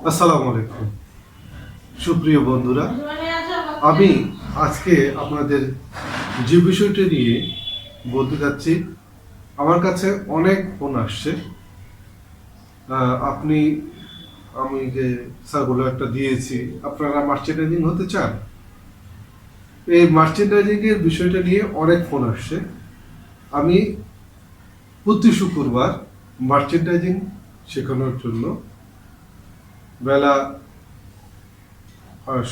আসসালামু আলাইকুম সুপ্রিয় বন্ধুরা, আমি আজকে আপনাদের যে বিষয়টা নিয়ে বলতে চাচ্ছি, আমার কাছে অনেক ফোন আসছে। আপনি আমি যে সার্কুলারটা দিয়েছি, আপনারা মার্চেন্ডাইজিং হতে চান, এই মার্চেন্ডাইজিং এর বিষয়টা নিয়ে অনেক ফোন আসছে। আমি প্রতি শুক্রবার মার্চেন্ডাইজিং শেখানোর জন্য বেলা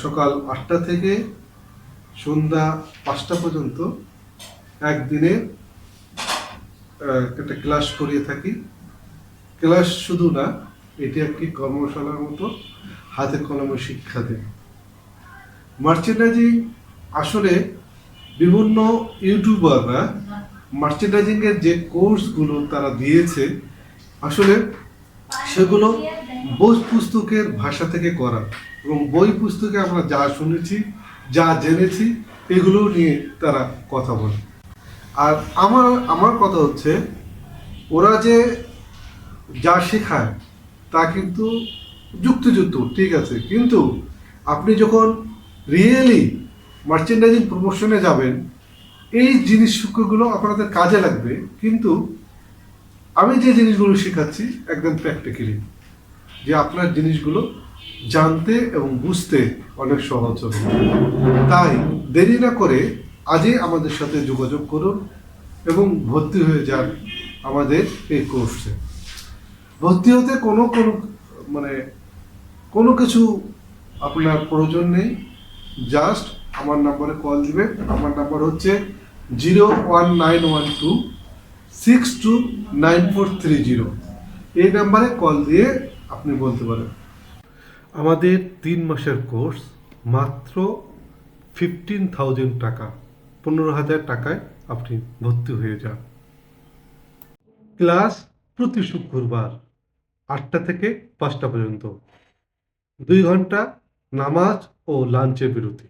সকাল 8টা থেকে সন্ধ্যা 5টা পর্যন্ত একদিনে একটা ক্লাস করিয়ে থাকি। ক্লাস শুধু না, এটি একটি কর্মশালার মতো হাতে কলমে শিক্ষা দেয়। মার্চেন্ডাইজিং আসলে বিভিন্ন ইউটিউবাররা মার্চেন্ডাইজিং এর যে কোর্সগুলো তারা দিয়েছে, আসলে সেগুলো বই পুস্তকের ভাষা থেকে করা, এবং বই পুস্তকে আমরা যা শুনেছি, যা জেনেছি, এগুলো নিয়ে তারা কথা বলে। আর আমার আমার কথা হচ্ছে, ওরা যে যা শেখায় তা কিন্তু যুক্তিযুক্ত, ঠিক আছে, কিন্তু আপনি যখন রিয়েলি মার্চেন্ডাইজিং প্রমোশনে যাবেন, এই জিনিসগুলো আপনাদের কাজে লাগবে। কিন্তু আমি যে জিনিসগুলো শেখাচ্ছি একদম প্র্যাকটিক্যালি, যে আপনার জিনিসগুলো জানতে এবং বুঝতে অনেক সহজ হবে। তাই দেরি না করে আজই আমাদের সাথে যোগাযোগ করুন এবং ভর্তি হয়ে যান আমাদের এই কোর্সে। ভর্তি হতে মানে কোনো কিছু আপনার প্রয়োজন নেই। জাস্ট আমার নাম্বারে কল দিবেন। আমার নাম্বার হচ্ছে 01912 629430। এই নাম্বারে কল দিয়ে আপনি বলতে পারেন। আমাদের 3 মাসের কোর্স মাত্র 15,000 টাকা, 15,000 টাকায় আপনি ভর্তি হয়ে যান। ক্লাস প্রতি শুক্রবার 8টা থেকে 5টা পর্যন্ত, 2 ঘন্টা নামাজ ও লাঞ্চের বিরতি।